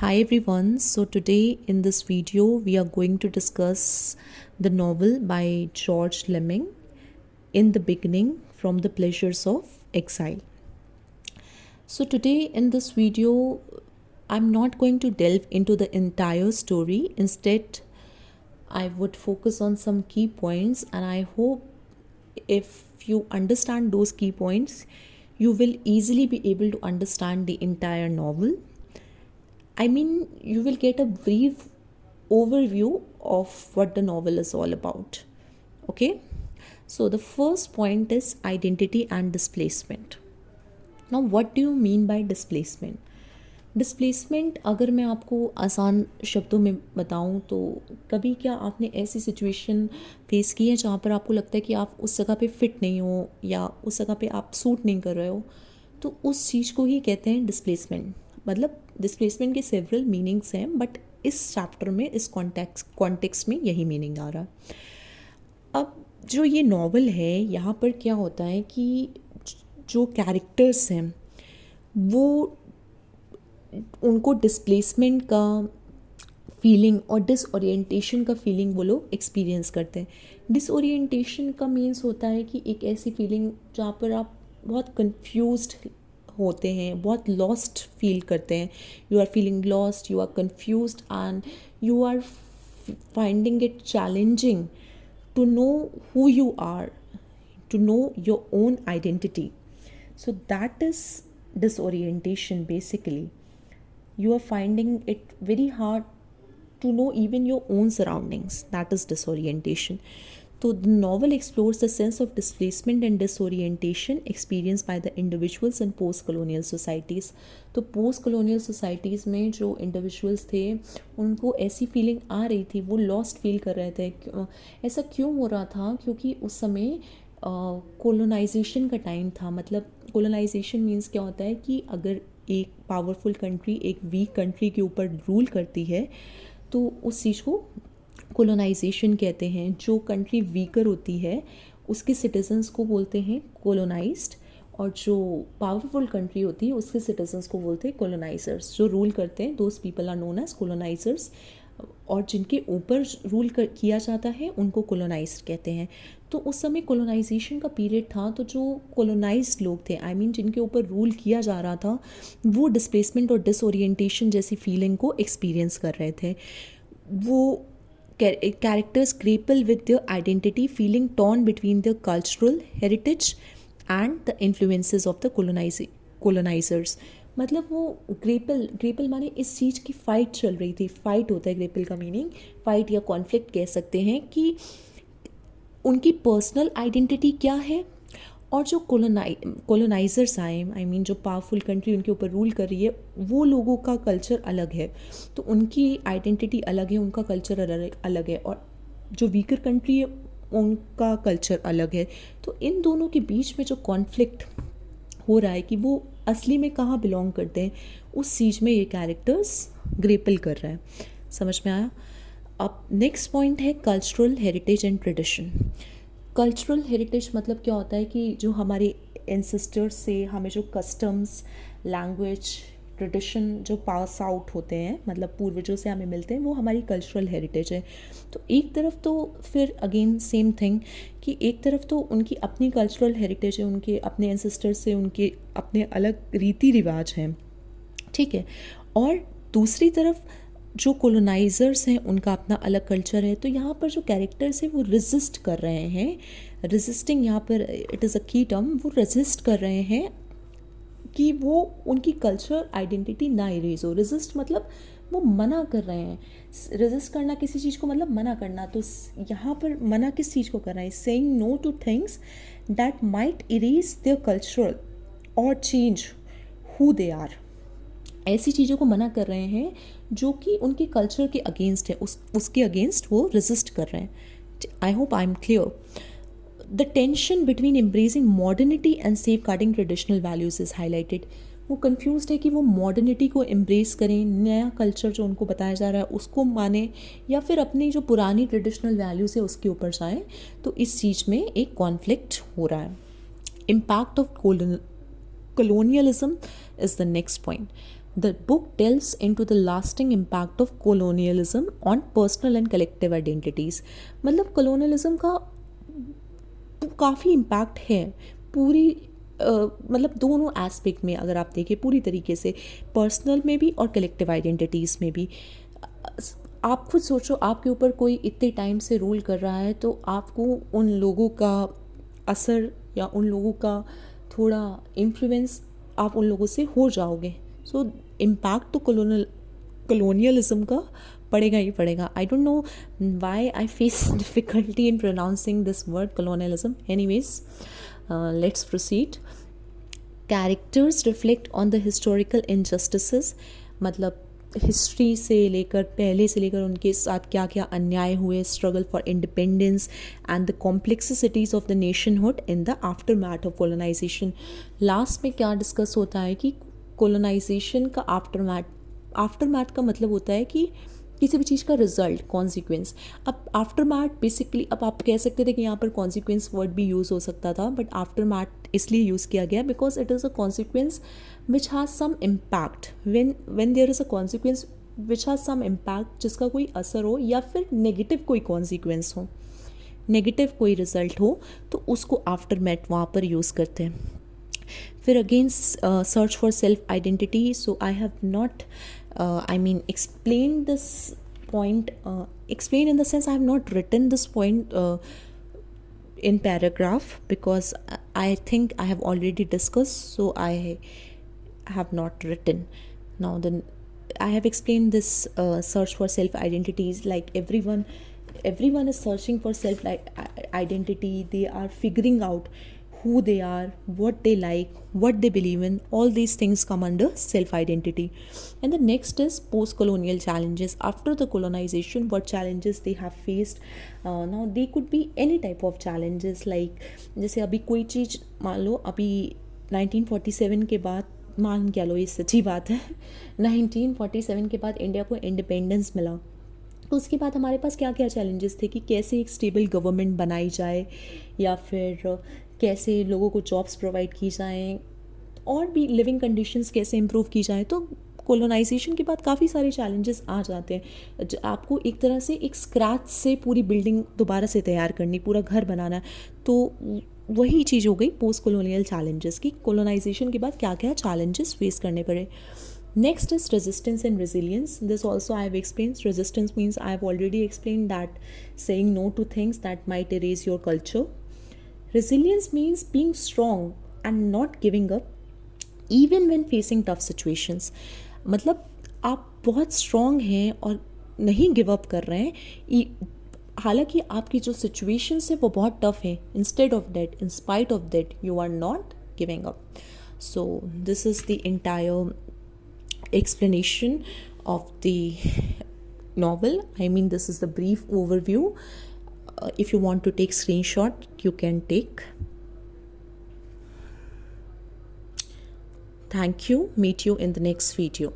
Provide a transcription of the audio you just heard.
Hi everyone. So today in this video we are going to discuss the novel by George Lemming, In the Beginning, From the Pleasures of Exile. So today in this video I'm not going to delve into the entire story. Instead, I would focus on some key points, and I hope if you understand those key points, you will easily be able to understand the entire novel. I mean, you will get a brief overview of what the novel is all about. Okay, so the first point is identity and displacement. Now, what do you mean by displacement? Displacement अगर मैं आपको आसान शब्दों में बताऊं तो कभी क्या आपने ऐसी सिचुएशन फेस की है जहाँ पर आपको लगता है कि आप उस जगह पे फिट नहीं हो या उस जगह पे आप सूट नहीं कर रहे हो, तो उस चीज़ को ही कहते हैं डिस्प्लेसमेंट. मतलब डिस्प्लेसमेंट के सेवरल मीनिंग्स हैं, बट इस चैप्टर में इस कॉन्टेक्स्ट में यही मीनिंग आ रहा है. अब जो ये नॉवल है, यहाँ पर क्या होता है कि जो कैरेक्टर्स हैं वो उनको डिस्प्लेसमेंट का फीलिंग और डिसओरिएंटेशन का फीलिंग वो लोग एक्सपीरियंस करते हैं. डिसओरिएंटेशन का मीन्स होता है कि एक ऐसी फीलिंग जहाँ पर आप बहुत कंफ्यूज्ड होते हैं, बहुत लॉस्ट फील करते हैं. You are feeling lost, you are confused and you are finding it challenging to know who you are, to know your own identity. So that is disorientation basically. You are finding it very hard to know even your own surroundings. That is disorientation. So the novel explores the sense of displacement and disorientation experienced by the individuals in post-colonial societies. तो post-colonial societies में जो individuals थे उनको ऐसी feeling आ रही थी, वो lost feel कर रहे थे. ऐसा क्यों हो रहा था? क्योंकि उस समय कोलोनाइजेशन का टाइम था. मतलब कोलोनाइजेशन मीन्स क्या होता है कि अगर एक पावरफुल कंट्री एक वीक कंट्री के ऊपर रूल करती है तो उस चीज़ को कोलोनाइजेशन कहते हैं. जो कंट्री वीकर होती है उसके सिटीजन्स को बोलते हैं कोलोनाइज्ड, और जो पावरफुल कंट्री होती है उसके सिटीजन्स को बोलते हैं कोलोनाइजर्स. जो रूल करते हैं those people are known as colonisers, और जिनके ऊपर रूल किया जाता है उनको कोलोनाइज्ड कहते हैं. तो उस समय कोलोनाइजेशन का पीरियड था, तो जो कोलोनाइज्ड लोग थे, आई मीन जिनके ऊपर रूल किया जा रहा था, वो डिस्प्लेसमेंट और डिसओरिएंटेशन जैसी फीलिंग को एक्सपीरियंस कर रहे थे. वो characters grapple with their identity, feeling torn between their cultural heritage and the influences of the colonizers. मतलब वो ग्रेपल माने इस चीज़ की फ़ाइट चल रही थी. फ़ाइट होता है ग्रेपल का मीनिंग, फ़ाइट या कॉन्फ्लिक्ट कह सकते हैं, कि उनकी पर्सनल आइडेंटिटी क्या है और जो कोलोनाइजर्स आए, आई मीन जो पावरफुल कंट्री उनके ऊपर रूल कर रही है, वो लोगों का कल्चर अलग है. तो उनकी आइडेंटिटी अलग है, उनका कल्चर अलग है, और जो वीकर कंट्री है उनका कल्चर अलग है. तो इन दोनों के बीच में जो कॉन्फ्लिक्ट हो रहा है कि वो असली में कहाँ बिलोंग करते हैं, उस चीज़ में ये कैरेक्टर्स ग्रेपल कर रहे हैं. समझ में आया? अब नेक्स्ट पॉइंट है cultural heritage and tradition. Cultural heritage मतलब क्या होता है कि जो हमारे एंसेस्टर्स से हमें जो कस्टम्स, लैंग्वेज, ट्रेडिशन जो पास आउट होते हैं, मतलब पूर्वजों से हमें मिलते हैं, वो हमारी कल्चरल हेरिटेज है. तो एक तरफ तो फिर अगेन सेम थिंग कि एक तरफ तो उनकी अपनी कल्चरल हेरिटेज है, उनके अपने एंसेस्टर्स से उनके अपने अलग रीति रिवाज हैं, ठीक है, और दूसरी तरफ जो कोलोनाइजर्स हैं उनका अपना अलग कल्चर है. तो यहाँ पर जो कैरेक्टर्स हैं वो रेजिस्ट कर रहे हैं. रेजिस्टिंग यहाँ पर इट इज़ अ की टर्म. वो रेजिस्ट कर रहे हैं कि वो उनकी कल्चर आइडेंटिटी ना इरेज हो. रेजिस्ट मतलब वो मना कर रहे हैं. रेजिस्ट करना किसी चीज़ को मतलब मना करना. तो यहाँ पर मना किस चीज़ को कर रहे हैं? Saying no to things that might erase their culture और चेंज हु दे आर. ऐसी चीज़ों को मना कर रहे हैं जो कि उनके कल्चर के अगेंस्ट है, उसके अगेंस्ट वो रेजिस्ट कर रहे हैं. I hope I am clear. The tension between embracing modernity and safeguarding traditional values is highlighted. वो कन्फ्यूज्ड है कि वो मॉडर्निटी को एम्ब्रेस करें, नया कल्चर जो उनको बताया जा रहा है उसको माने, या फिर अपनी जो पुरानी ट्रेडिशनल वैल्यूज़ है उसके ऊपर जाएँ. तो इस चीज़ में एक कॉन्फ्लिक्ट हो रहा है. Impact of colonialism is the next point. The book delves into the lasting impact of colonialism on personal and collective identities. मतलब colonialism का काफ़ी इम्पैक्ट है पूरी मतलब दोनों एस्पेक्ट में, अगर आप देखें पूरी तरीके से, पर्सनल में भी और कलेक्टिव आइडेंटिटीज़ में भी। आप खुद सोचो, आपके ऊपर कोई इतने टाइम से रूल कर रहा है तो आपको उन लोगों का असर या उन लोगों का थोड़ा इन्फ्लुएंस आप उन लोगों से हो जाओगे। सो इम्पैक्ट तो colonialism का पड़ेगा ही पड़ेगा। I don't know why I face difficulty in pronouncing this word colonialism. Anyways, let's proceed. Characters reflect on the historical injustices. मतलब हिस्ट्री से लेकर, पहले से लेकर उनके साथ क्या क्या अन्याय हुए, struggle for independence and the complexities of the nationhood in the aftermath of colonisation. लास्ट में क्या डिस्कस होता है कि कोलोनाइजेशन का आफ्टर मैथ का मतलब होता है कि किसी भी चीज़ का रिजल्ट, कॉन्सिक्वेंस। अब आफ्टर मैथ बेसिकली, अब आप कह सकते थे कि यहाँ पर कॉन्सिक्वेंस वर्ड भी यूज़ हो सकता था, बट आफ्टर मैथ इसलिए यूज़ किया गया because it is a consequence which has some impact. When there is a consequence which has some impact, जिसका कोई असर हो या फिर नेगेटिव कोई कॉन्सिक्वेंस हो, नेगेटिव कोई रिजल्ट हो, तो उसको आफ्टर मैथ वहाँ पर यूज़ करते हैं। फिर again search for self identity. So I have not explain this point, explain in the sense I have not written this point in paragraph because I think I have already discussed, so I have not written. Now then I have explained this search for self identities, like everyone is searching for self identity. They are figuring out who they are, what they like, what they believe in. All these things come under self identity. And the next is post colonial challenges. After the colonization, what challenges they have faced. Now they could be any type of challenges, like जैसे अभी कोई चीज़ मान लो, अभी 1947 के बाद, मान क्या लो, ये सच्ची बात है, 1947 के बाद इंडिया को इंडिपेंडेंस मिला, तो उसके बाद हमारे पास क्या क्या चैलेंजेस थे कि कैसे एक स्टेबल गवर्नमेंट बनाई जाए, या फिर कैसे लोगों को जॉब्स प्रोवाइड की जाएं, और भी लिविंग कंडीशंस कैसे इम्प्रूव की जाएं। तो कोलोनाइजेशन के बाद काफ़ी सारे चैलेंजेस आ जाते हैं। आपको एक तरह से एक स्क्रैच से पूरी बिल्डिंग दोबारा से तैयार करनी, पूरा घर बनाना है। तो वही चीज़ हो गई पोस्ट कॉलोनियल चैलेंजेस की, कोलोनाइजेशन के बाद क्या क्या चैलेंजेस फेस करने पड़े। Next is resistance and resilience. This also I have explained. Resistance means I have already explained that saying no to things that might erase your culture. Resilience means being strong and not giving up even when facing tough situations. मतलब आप बहुत strong हैं और नहीं give up कर रहे हैं, हालांकि आपकी जो situations है वो बहुत tough है. Instead of that, in spite of that, you are not giving up. So this is the entire explanation of the novel. I mean, this is the brief overview. If you want to take screenshot, you can take. Thank you. Meet you in the next video.